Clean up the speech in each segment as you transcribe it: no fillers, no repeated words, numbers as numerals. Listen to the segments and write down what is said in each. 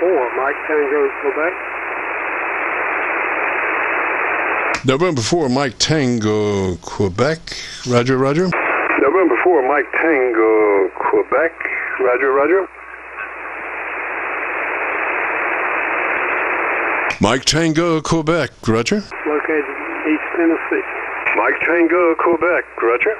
4, Mike Tango, Quebec. November 4, Mike Tango, Quebec. Roger, roger. November 4, Mike Tango, Quebec. Roger, roger. Mike Tango, Quebec. Roger. Located in East Tennessee. Mike Tango, Quebec. Roger.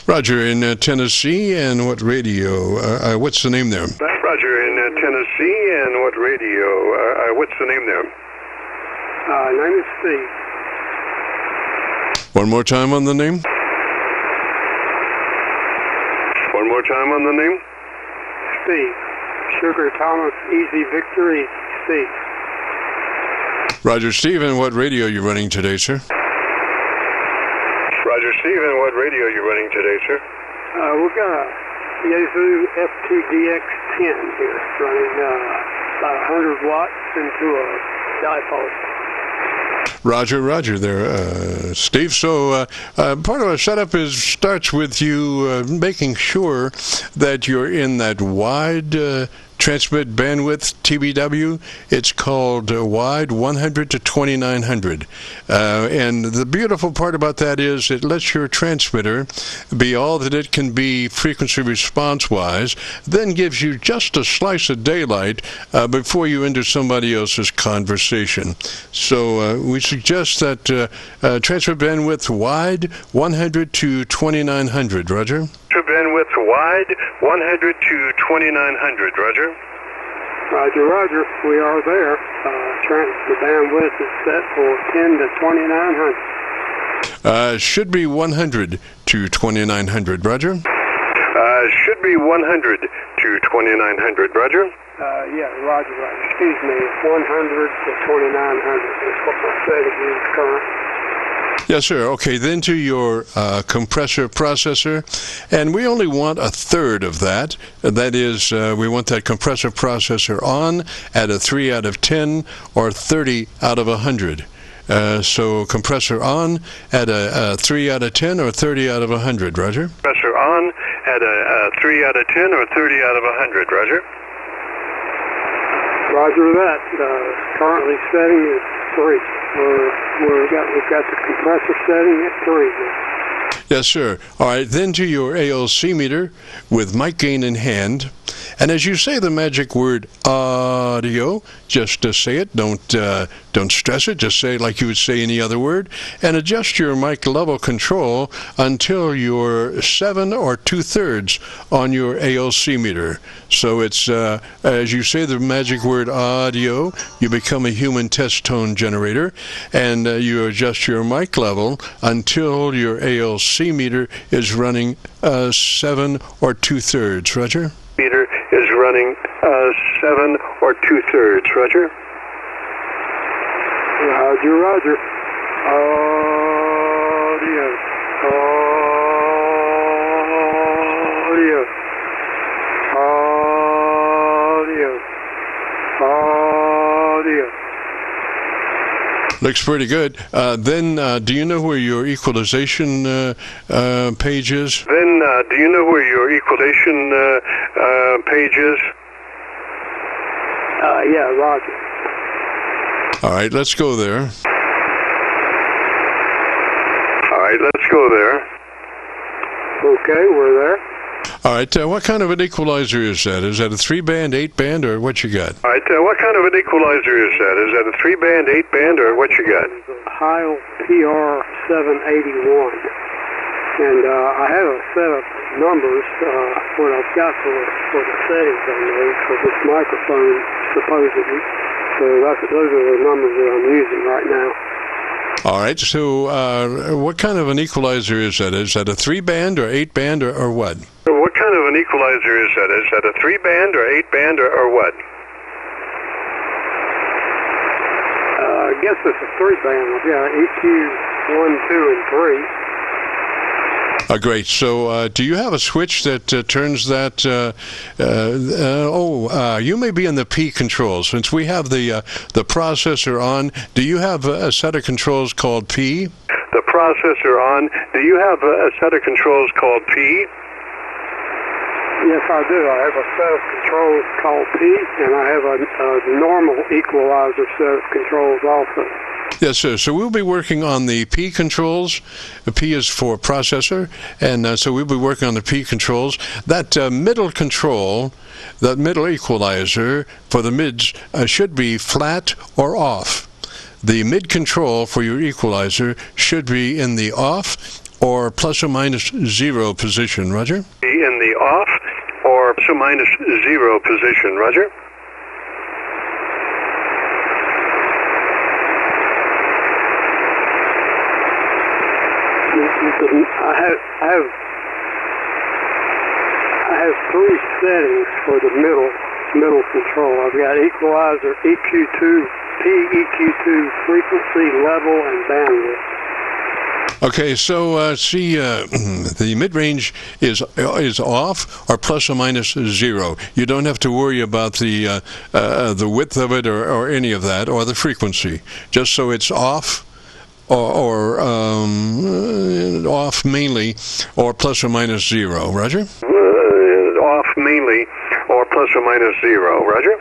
Roger, in Tennessee, and what radio? What's the name there? Roger, in Tennessee, and what radio? What's the name there? Name is Steve. One more time on the name? One more time on the name? Steve. Sugar Thomas, Easy Victory, Steve. Roger, Steve, and what radio are you running today, sir? Roger, Steve, and what radio are you running today, sir? We've got a Yazoo FTDX-10 here, running about 100 watts into a dipole. Roger, roger there, Steve. So part of our setup starts with you making sure that you're in that wide transmit bandwidth TBW. It's called wide 100 to 2900. And the beautiful part about that is it lets your transmitter be all that it can be frequency response wise, then gives you just a slice of daylight before you enter somebody else's conversation. So we suggest that transmit bandwidth wide 100 to 2900. Roger? Bandwidth wide 100 to 2900. Roger. Roger, roger. We are there. The bandwidth is set for 10 to 2900. Should be 100 to 2900. Roger. Should be 100 to 2900. Roger. Yeah, roger, roger. Excuse me. 100 to 2900 is what my setting is current. Yes, sir. Okay, then to your compressor processor, and we only want a third of that. That is, we want that compressor processor on at a 3 out of 10 or 30 out of 100. So compressor on at a 3 out of 10 or 30 out of 100. Roger. Compressor on at a 3 out of 10 or 30 out of 100. Roger. Roger that. Currently setting is 3. We've got the compressor setting at 3 now. Yes, sir. All right, then to your ALC meter with mic gain in hand. And as you say the magic word audio, just to say it, don't stress it, just say it like you would say any other word, and adjust your mic level control until you're 7 or 2/3 on your ALC meter. So it's, as you say the magic word audio, you become a human test tone generator, and you adjust your mic level until your ALC meter is running 7 or 2/3. Roger? Meter is running 7 or 2/3. Roger. Roger, roger. Audio. Audio. Audio. Audio. Looks pretty good. Then, do you know where your equalization page is? Then, do you know where your equalization page is? Yeah, roger. All right, let's go there. All right, let's go there. Okay, we're there. All right, what kind of an equalizer is that? Is that a 3-band, 8-band, or what you got? All right, what kind of an equalizer is that? Is that a 3-band, 8-band, or what you got? Heil PR781. And I have a set of numbers, what I've got for the settings on those for this microphone, supposedly. So those are the numbers that I'm using right now. All right, so what kind of an equalizer is that? Is that a 3-band or 8-band or what? What kind of an equalizer is that? Is that a 3-band or 8-band or what? I guess it's a 3-band. I've got EQ 1, 2, and 3. Great. So do you have a switch that turns that? You may be in the P controls. Since we have the processor on, do you have a set of controls called P? The processor on. Do you have a set of controls called P? Yes, I do. I have a set of controls called P, and I have a normal equalizer set of controls also. Yes, sir. So we'll be working on the P controls. The P is for processor, and so we'll be working on the P controls. That middle control, that middle equalizer for the mids should be flat or off. The mid control for your equalizer should be in the off or plus or minus 0 position. Roger? In the off or plus or minus 0 position. Roger? I have 3 settings for the middle control. I've got equalizer, EQ2, P, EQ2, frequency, level, and bandwidth. Okay, so see, the mid-range is off or plus or minus 0. You don't have to worry about the width of it or any of that, or the frequency. Just so it's off or off mainly, or plus or minus 0. Roger? Off mainly or plus or minus 0. Roger?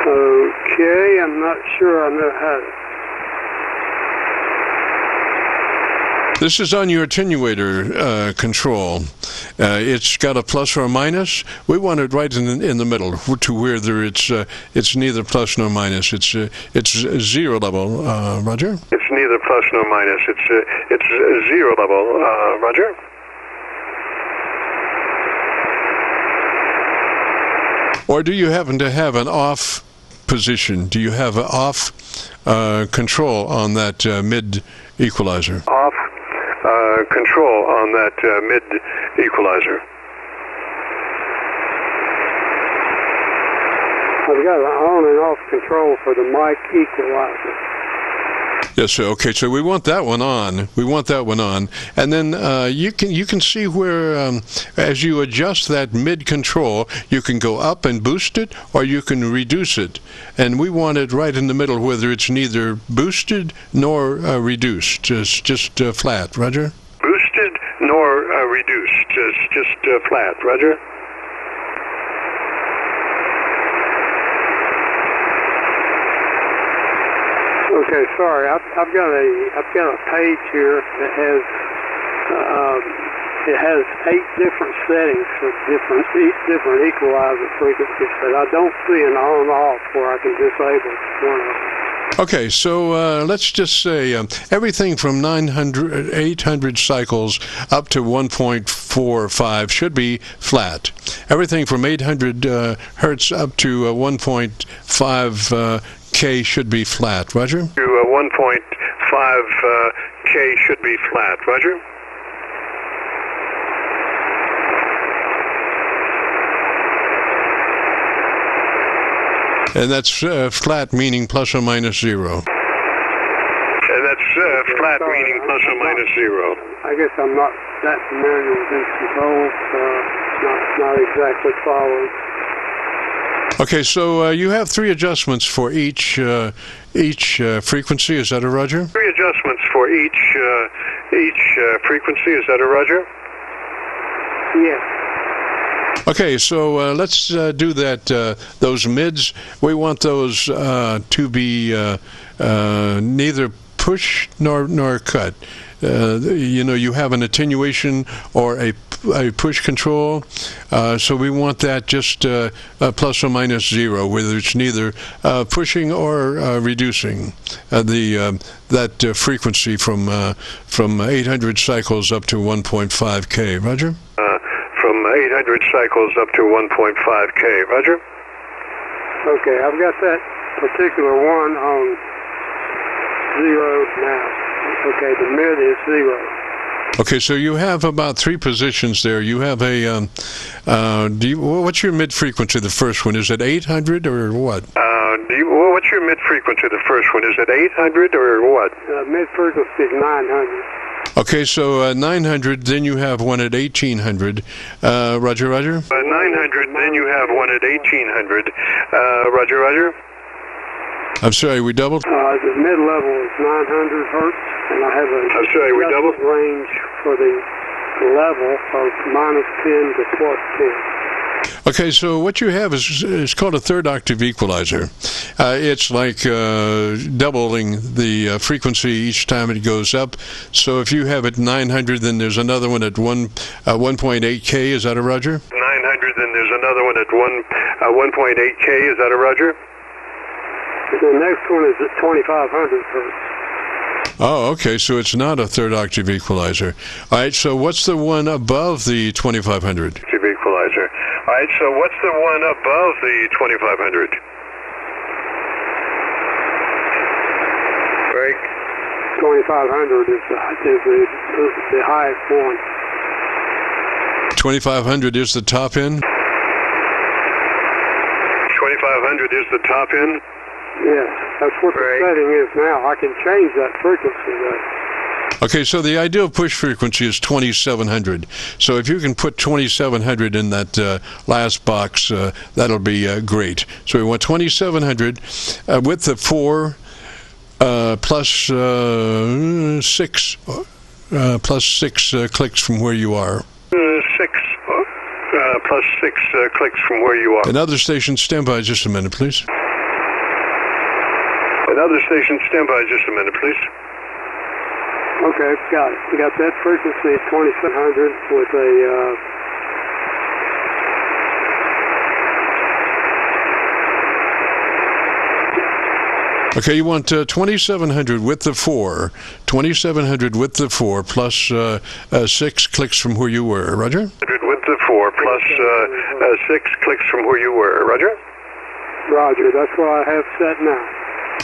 Okay, I'm not sure I know how to. This is on your attenuator control. It's got a plus or a minus. We want it right in the middle, to where it's neither plus nor minus. It's 0 level. Roger? It's neither plus nor minus. It's 0 level. Roger? Or do you happen to have an off position? Do you have an off control on that mid equalizer? Off control on that mid equalizer. I've got an on and off control for the mic equalizer. Yes, sir. Okay, so we want that one on. We want that one on, and then you can see where as you adjust that mid control, you can go up and boost it, or you can reduce it. And we want it right in the middle, whether it's neither boosted nor reduced, just flat. Roger? Boosted nor reduced, just flat. Roger? Okay, sorry. I've got a page here that has it has 8 different settings for different equalizer frequencies, but I don't see an on-off where I can disable one of them. Okay, so let's just say everything from 800 cycles up to 1.45 should be flat. Everything from 800 hertz up to 1.5 K should be flat. Roger? 1.5 K should be flat. Roger? And that's flat, meaning plus or minus 0. And that's flat, meaning plus or minus 0. I guess I'm not that familiar with these controls, not exactly following. Okay, so you have 3 adjustments for each frequency. Is that a Roger? 3 adjustments for each frequency. Is that a Roger? Yes. Okay, so let's do that. Those mids, we want those to be neither push nor cut. You have an attenuation or a push control, so we want that just plus or minus 0, whether it's neither pushing or reducing that frequency from 800 cycles up to 1.5 K. Roger? From 800 cycles up to 1.5 K. Roger? Okay, I've got that particular one on 0 now. Okay, the mid is 0. Okay, so you have about 3 positions there. You have a, what's your mid frequency, the first one? Is it 800 or what? What's your mid frequency, the first one? Is it 800 or what? Mid frequency is 900. Okay, so 900, then you have one at 1800. Roger, Roger? 900, then you have one at 1800. Roger? I'm sorry, we doubled? The mid-level is 900 hertz, and I have a I'm sorry, we double? range for the level of -10 to +10. Okay, so what you have is called a third octave equalizer. It's like doubling the frequency each time it goes up. So if you have it 900, then there's another one at 1.8K. Is that a Roger? 900, then there's another one at 1.8K. Is that a Roger? The next one is at 2,500 hertz. Oh, okay, so it's not a third octave equalizer. All right, so what's the one above the 2,500? Equalizer. All right, so what's the one above the 2,500? Break. 2,500 is the highest one. 2,500 is the top end? 2,500 is the top end? Yes, that's what the setting is now. I can change that frequency though. Okay, so the ideal push frequency is 2,700. So if you can put 2,700 in that last box, that'll be great. So we want 2,700 with the 4 plus 6 clicks from where you are. 6 plus 6 clicks from where you are. Another station, stand by just a minute, please. Another station, stand by just a minute, please. Okay, got it. We got that frequency at 2,700 with a... Okay, you want 2,700 with the 4. 2,700 with the 4 plus 6 clicks from where you were. Roger? With the 4 plus 6 clicks from where you were. Roger? Roger, that's what I have set now.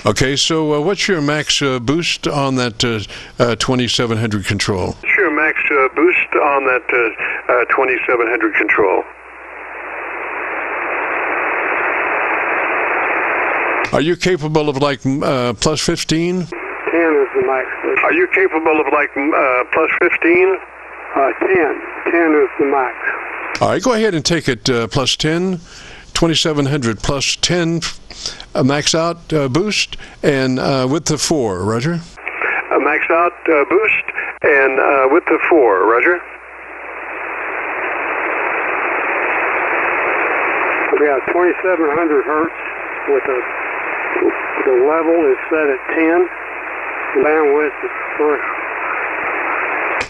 Okay, so what's your max boost on that 2,700 control? What's your max boost on that 2,700 control? Are you capable of like plus 15? 10 is the max boost. Are you capable of like plus 15? 10. 10 is the max. All right, go ahead and take it plus 10. 2,700 plus 10 max out boost, and with the 4, Roger? Max out boost, and with the 4, Roger? We got 2,700 hertz with the level is set at 10. The bandwidth is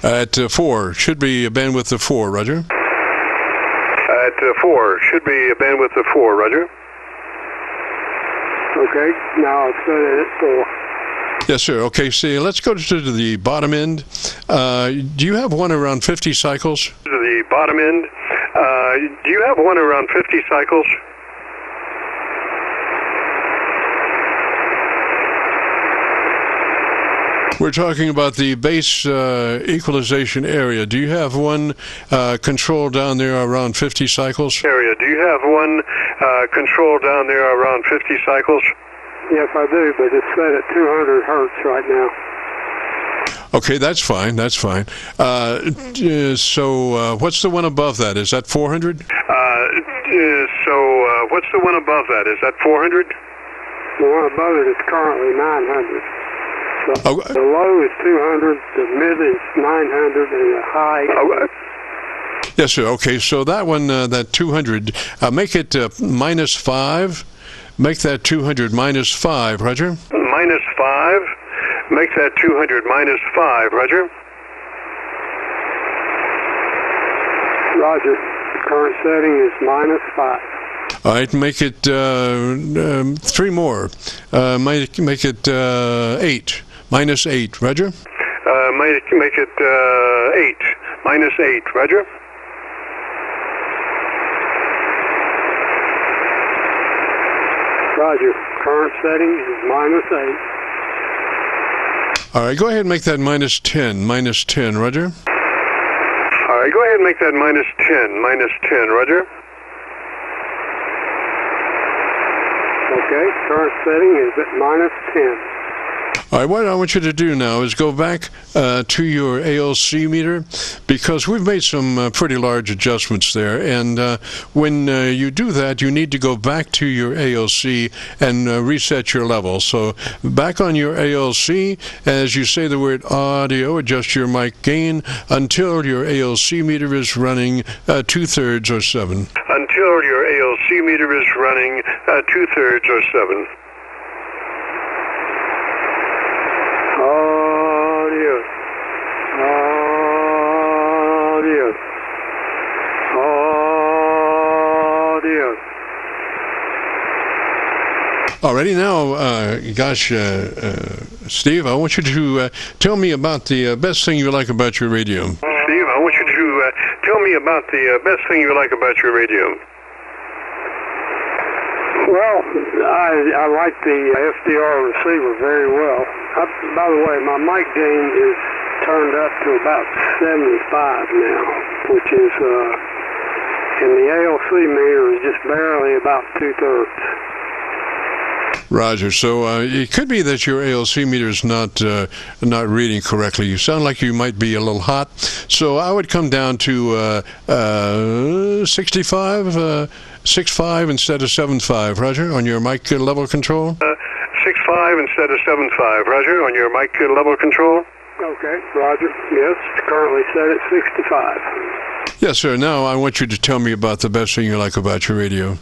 3. At 4, should be a bandwidth of 4, Roger? At 4, should be a bandwidth of 4, Roger? Okay, now I've set it at 4. Yes, sir. Okay, see, let's go to the bottom end. Do you have one around 50 cycles? To the bottom end. Do you have one around 50 cycles? We're talking about the base equalization area. Do you have one control down there around 50 cycles? Area. Do you have one control down there around 50 cycles? Yes, I do, but it's set at 200 hertz right now. Okay, that's fine. That's fine. So what's the one above that? Is that 400? What's the one above that? Is that 400? The one above it is currently 900. So the low is 200, the mid is 900, and the high is... Yes, sir. Okay, so that one, that 200, make it minus 5. Make that 200 minus 5, Roger? Minus 5. Make that 200 minus 5, Roger? Roger. The current setting is minus 5. All right, make it 3 more. Make it 8. Minus 8, Roger? Make it 8. Minus 8, Roger? Roger. Current setting is minus 8. All right, go ahead and make that minus 10. Minus 10, Roger? All right, go ahead and make that minus 10. Minus 10, Roger? Okay, current setting is at minus 10. All right, what I want you to do now is go back to your ALC meter, because we've made some pretty large adjustments there, and when you do that, you need to go back to your ALC and reset your level. So back on your ALC, as you say the word audio, adjust your mic gain until your ALC meter is running 2/3 or 7. Until your ALC meter is running 2/3 or 7. Audio. Audio. Audio. Alrighty, now, Steve, I want you to tell me about the best thing you like about your radio. Steve, I want you to tell me about the best thing you like about your radio. Well, I like the FDR receiver very well. By the way, my mic gain is turned up to about 75 now, which is, and the ALC meter is just barely about 2/3. Roger. So it could be that your ALC meter is not reading correctly. You sound like you might be a little hot. So I would come down to 6.5 instead of 7.5. Roger, on your mic level control. 6.5 instead of 7.5. Roger, on your mic level control. Okay, Roger. Yes, it's currently set at 65. Yes, sir. Now I want you to tell me about the best thing you like about your radio.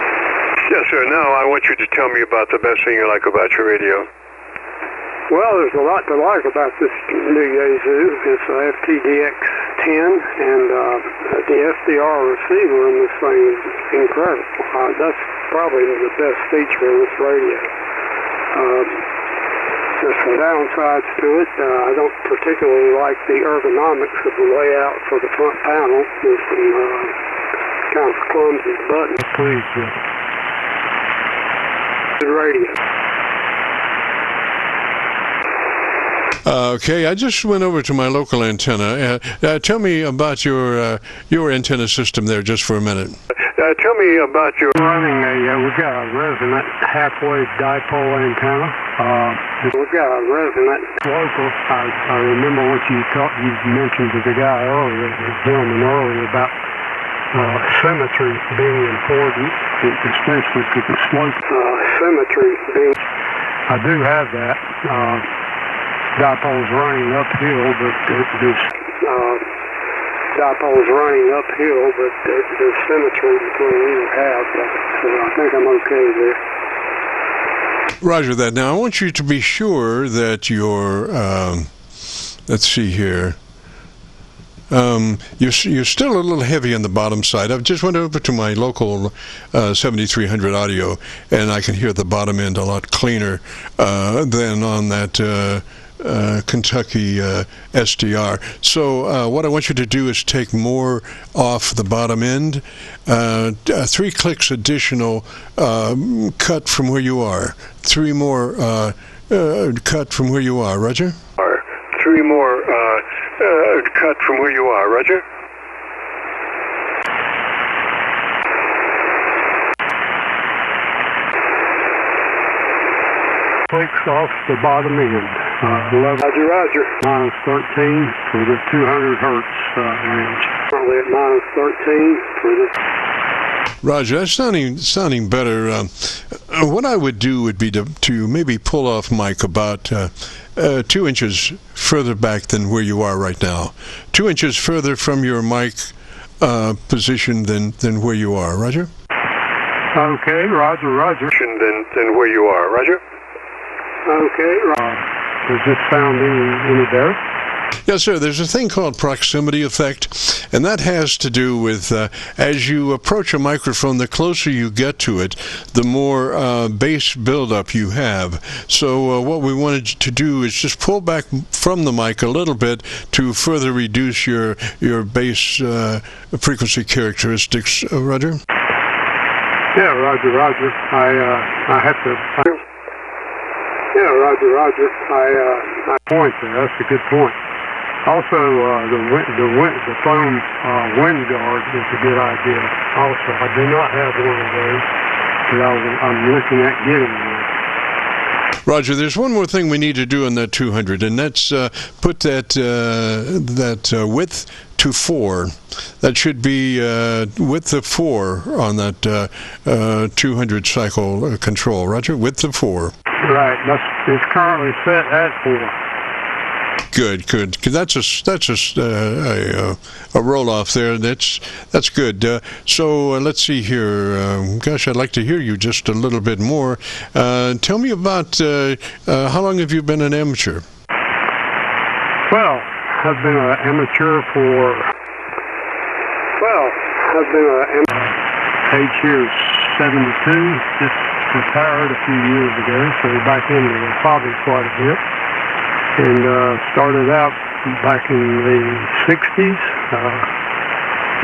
Yes, sir. Now I want you to tell me about the best thing you like about your radio. Well, there's a lot to like about this new Yazoo. It's a FTDX-10, and the FDR receiver in this thing is incredible. That's probably the best feature of this radio. There's some downsides to it. I don't particularly like the ergonomics of the layout for the front panel. There's some kind of clumsy buttons. Please, radio. Okay, I just went over to my local antenna. Tell me about your antenna system there just for a minute. Tell me about your... Running we've got a resonant half-wave dipole antenna. We've got a resonant Local. I remember what you mentioned to the guy earlier, the gentleman earlier, about symmetry being important, especially to the slope. symmetry being... I do have that. Dipole's running uphill, but dipole's running uphill, but there's symmetry between either half, so I think I'm okay there. Roger that. Now I want you to be sure that your let's see here. You're still a little heavy on the bottom side. I've just went over to my local 7300 audio, and I can hear the bottom end a lot cleaner than on that Kentucky SDR. So what I want you to do is take more off the bottom end. 3 clicks additional cut from where you are. 3 more cut from where you are. Roger? 3 more cut from where you are. Roger? clicks off the bottom end. Roger, roger. Minus 13 for the 200 hertz range. Currently at minus 13 for the... Roger, that's sounding better. What I would do would be to maybe pull off mic about 2 inches further back than where you are right now. 2 inches further from your mic position than where you are. Roger? Okay, roger, roger. Than where you are. Roger? Okay, roger. Does this sound any better? Yes, sir. There's a thing called proximity effect, and that has to do with as you approach a microphone, the closer you get to it, the more bass buildup you have. So what we wanted to do is just pull back from the mic a little bit to further reduce your bass frequency characteristics. Roger? Yeah, roger, roger. I have to... Yeah, roger, roger. I point there. That's a good point. Also, the foam wind guard is a good idea. Also, I do not have one of those, but I'm looking at getting one. Roger, there's one more thing we need to do on that 200, and that's put that width to 4. That should be width of 4 on that 200 cycle control. Roger, width of 4. Right. It's currently set at 4. Good. Cause that's a roll off there. That's good. So let's see here. Gosh, I'd like to hear you just a little bit more. Tell me about how long have you been an amateur? Well, I've been an amateur for age here is 72. Just retired a few years ago, so back into the hobby quite a bit. And started out back in the 60s.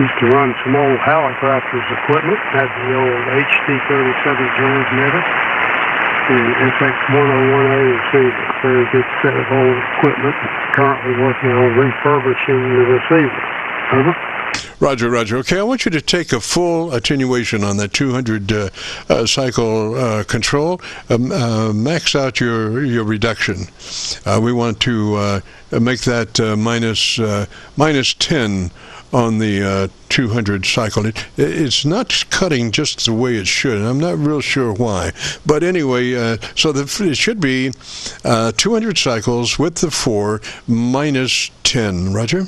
Used to run some old Hallicrafters equipment. Had the old HD37 transmitter and FX1010 receiver. Very good set of old equipment. Currently working on refurbishing the receiver. Over. Roger. Okay, I want you to take a full attenuation on that 200 cycle control. Max out your reduction. We want to make that minus 10 on the 200 cycle. It's not cutting just the way it should, and I'm not real sure why. But anyway, so it should be 200 cycles with the 4 minus 10. Roger?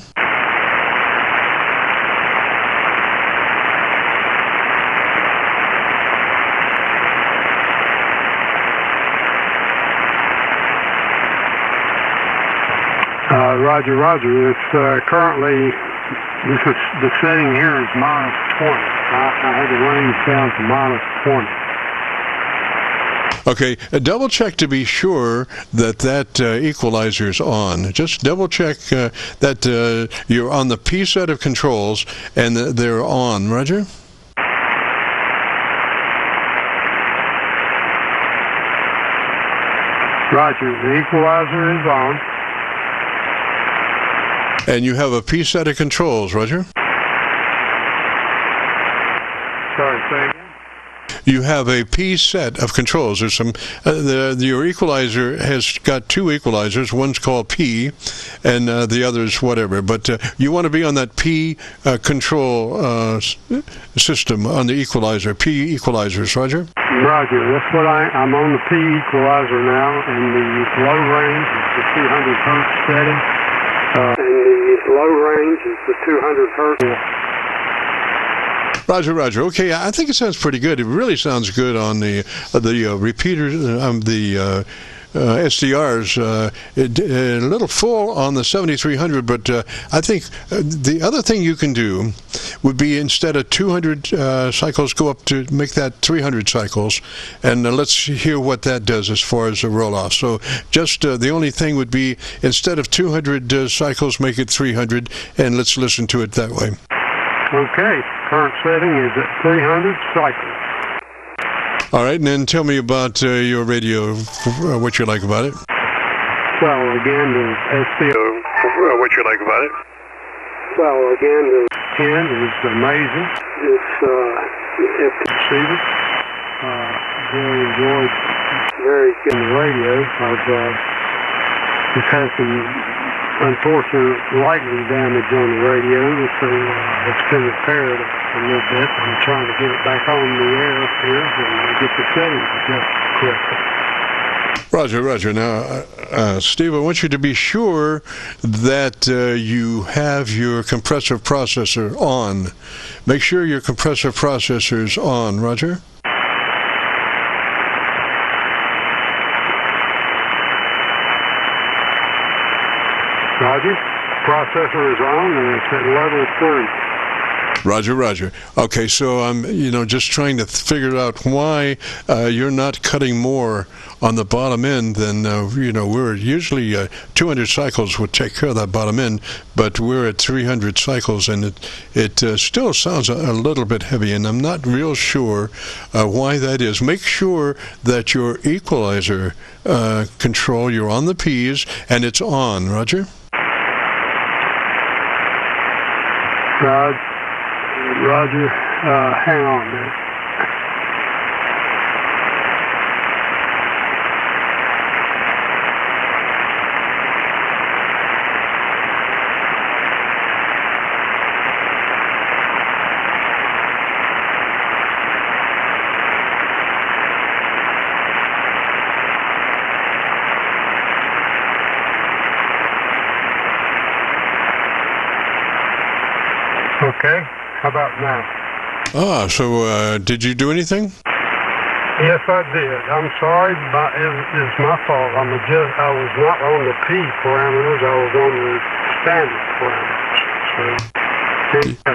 Roger. It's currently, the setting here is minus 20. I had the range down to minus 20. Okay, double check to be sure that equalizer is on. Just double check that you're on the P set of controls and they're on. Roger? Roger, the equalizer is on. And you have a P set of controls, Roger? Sorry, say again? You have a P set of controls. There's some. Your equalizer has got 2 equalizers. One's called P, and the other's whatever. But you want to be on that P control system on the equalizer. P equalizers, Roger? Roger. That's what I'm on the P equalizer now, and the low range is the 200 hertz setting. And the low range is the 200 hertz. Roger. Okay, I think it sounds pretty good. It really sounds good on the repeaters, the SDRs. A little full on the 7300, but I think the other thing you can do would be instead of 200 cycles, go up to make that 300 cycles, and let's hear what that does as far as the roll-off. So just the only thing would be instead of 200 cycles, make it 300, and let's listen to it that way. Okay, current setting is at 300 cycles. All right, and then tell me about your radio, what you like about it. Well, again, the STEVE. What you like about it? Well, again, the 10 is amazing. It's receiver. Very enjoyed very good. the radio. I've just had some unfortunate lightning damage on the radio, so it's been repaired a little bit. I'm trying to get it back on the air here and get the settings adjusted correctly. Roger. Now, Steve, I want you to be sure that you have your compressor processor on. Make sure your compressor processor is on. Roger? Roger. Processor is on and it's at level 3. Roger. Okay, so I'm, just trying to figure out why you're not cutting more on the bottom end than, we're usually 200 cycles would take care of that bottom end, but we're at 300 cycles, and it still sounds a little bit heavy, and I'm not real sure why that is. Make sure that your equalizer control, you're on the P's, and it's on. Roger? Roger, hang on a minute. How about now? So did you do anything? Yes, I did. I'm sorry, but it's my fault. I was not on the P parameters. I was on the standard parameters. So,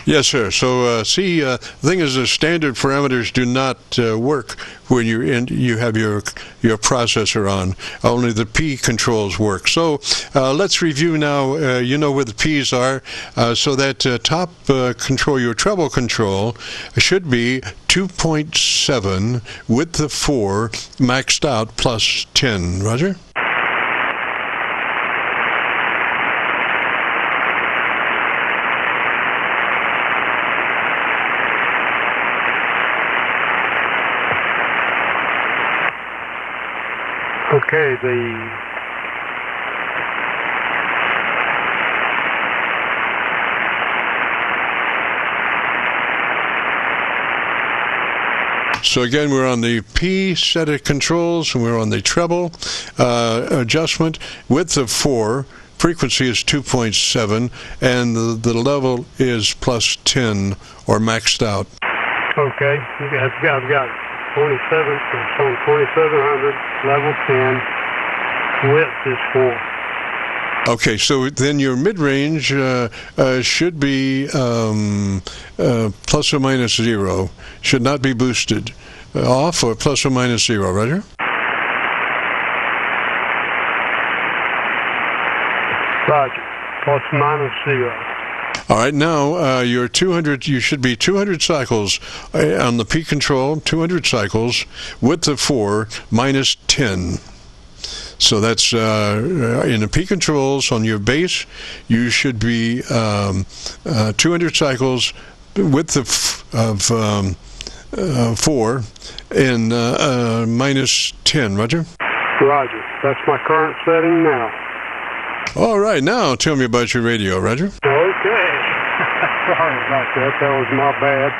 Yes, sir. So, the thing is, the standard parameters do not work when you have your processor on. Only the P controls work. So, let's review now. You know where the P's are. So that top control, your treble control, should be 2.7 with the 4 maxed out plus 10. Roger? Okay, So again, we're on the P set of controls, and we're on the treble adjustment. Width of 4, frequency is 2.7, and the level is plus 10 or maxed out. Okay, I've got 27, it's on 2700, level 10, width is 4. Okay, so then your mid-range should be plus or minus 0. Should not be boosted. Off or plus or minus 0, Roger? Roger, plus minus 0. All right, now your 200, you should be 200 cycles on the P control, 200 cycles, width of 4, minus 10. So that's in the P controls on your base, you should be 200 cycles, width of 4, and minus 10. Roger? Roger. That's my current setting now. All right, now tell me about your radio, Roger. Okay. Sorry about that. That was my bad.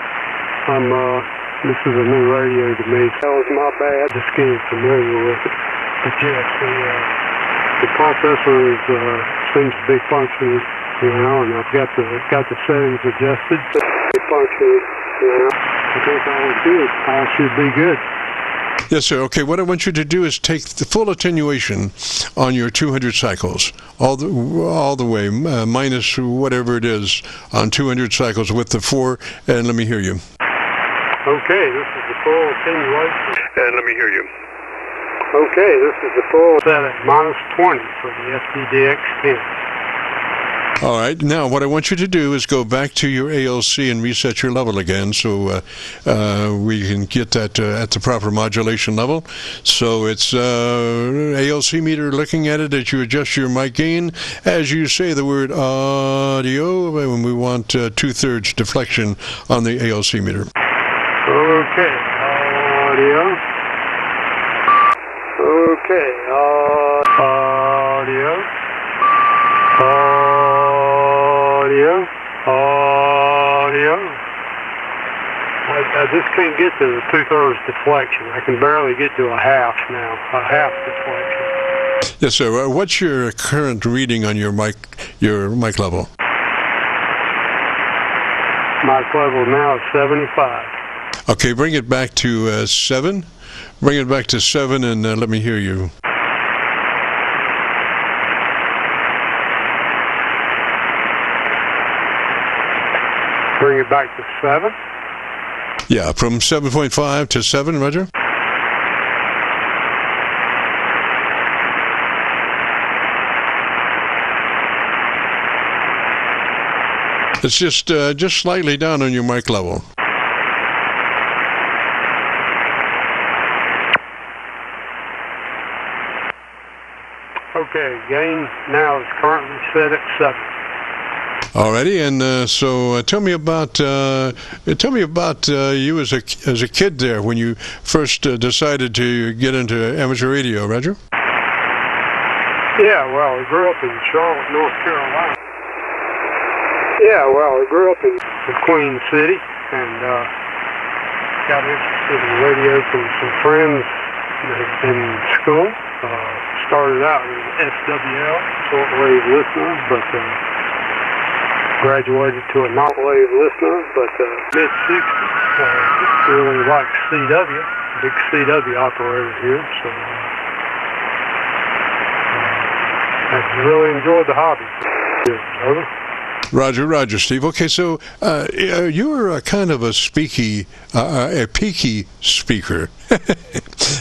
This is a new radio to me. That was my bad. Just getting familiar with it. But yes, the processor seems to be functioning, and I've got the settings adjusted. It's functioning, I think all should be good. Yes, sir. Okay, what I want you to do is take the full attenuation on your 200 cycles, all the way, minus whatever it is on 200 cycles with the 4, and let me hear you. Okay, this is the full attenuation. And let me hear you. Okay, this is the full set at minus 20 for the FTDX-10. All right, now what I want you to do is go back to your ALC and reset your level again so we can get that at the proper modulation level. So it's ALC meter looking at it as you adjust your mic gain. As you say the word audio, when we want 2/3 deflection on the ALC meter. Okay, audio. Okay, audio. Audio. I just can't get to the 2/3 deflection. I can barely get to a half now, a half deflection. Yes, sir. What's your current reading on your mic level? Mic level now is 75. Okay, bring it back to 7. Bring it back to 7 and let me hear you. Bring it back to 7? Yeah, from 7.5 to 7, Roger? It's just slightly down on your mic level. Okay, gain now is currently set at 7. Alrighty, and so tell me about you as a kid there when you first decided to get into amateur radio, Roger. Yeah, well, I grew up in Charlotte, North Carolina. Yeah, well, I grew up in Queen City and got interested in radio from some friends in school. Started out with SWL, shortwave listener, but graduated to a wave listener, but mid-60s. Really like CW, big CW operator here, so I really enjoyed the hobby. Over. Roger, Steve. Okay, so you were kind of a peaky speaker.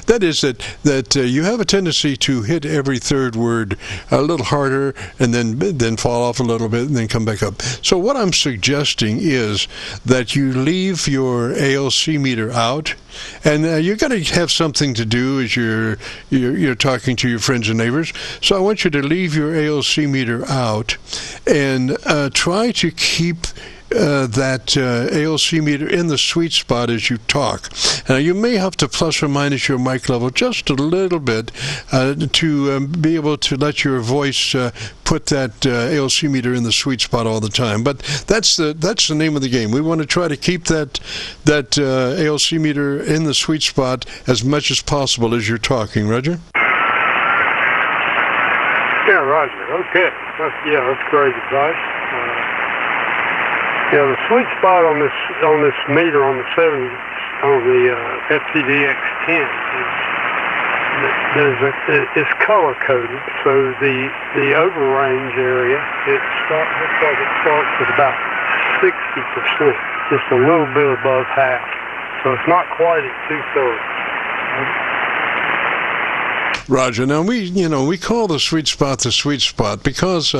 That is that you have a tendency to hit every third word a little harder and then fall off a little bit and then come back up. So what I'm suggesting is that you leave your ALC meter out, and you're going to have something to do as you're talking to your friends and neighbors. So I want you to leave your ALC meter out and try to keep that ALC meter in the sweet spot as you talk. Now, you may have to plus or minus your mic level just a little bit to be able to let your voice put that ALC meter in the sweet spot all the time. But that's the name of the game. We want to try to keep that ALC meter in the sweet spot as much as possible as you're talking. Roger? Yeah, Roger. Okay. That's great advice. Yeah, the sweet spot on this meter on the 70, on the FTDX-10 is color coded. So the overrange area looks like it starts at about 60%, just a little bit above half. So it's not quite at 2/3. Roger. Now we call the sweet spot because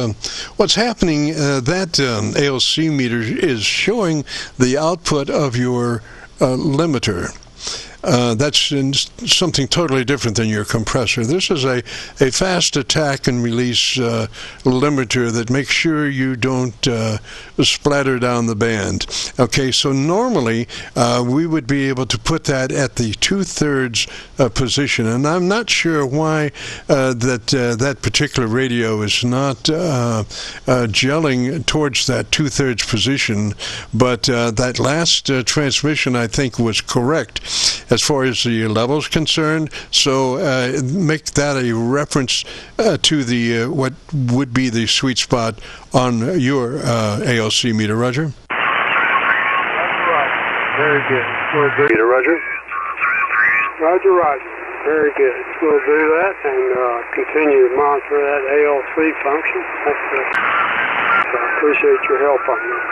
what's happening, that ALC meter is showing the output of your limiter. That's something totally different than your compressor. This is a fast attack and release limiter that makes sure you don't splatter down the band. Okay, so normally we would be able to put that at the 2/3 position, and I'm not sure why that particular radio is not gelling towards that 2/3 position, but that last transmission I think was correct as far as the level is concerned. So make that a reference to the what would be the sweet spot on your ALC meter, Roger. Very good. Peter, Roger. Roger. Very good. We'll do that and continue to monitor that ALC function. I appreciate your help on that.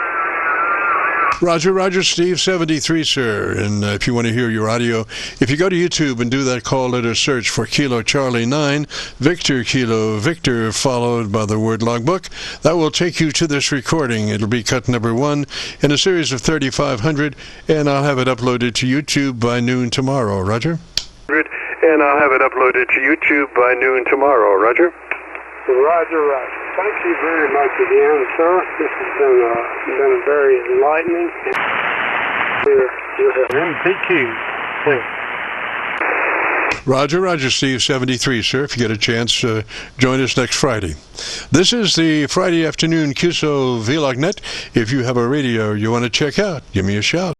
Roger, Steve 73, sir. And if you want to hear your audio, if you go to YouTube and do that call letter search for Kilo Charlie 9, Victor Kilo Victor, followed by the word logbook, that will take you to this recording. It'll be cut number 1 in a series of 3,500, and I'll have it uploaded to YouTube by noon tomorrow. Roger? And I'll have it uploaded to YouTube by noon tomorrow. Roger? Roger. Thank you very much again, sir. This has been very enlightening. MTQ. Roger, Steve 73, sir. If you get a chance, join us next Friday. This is the Friday afternoon Qso-Vlog net. If you have a radio you want to check out, give me a shout.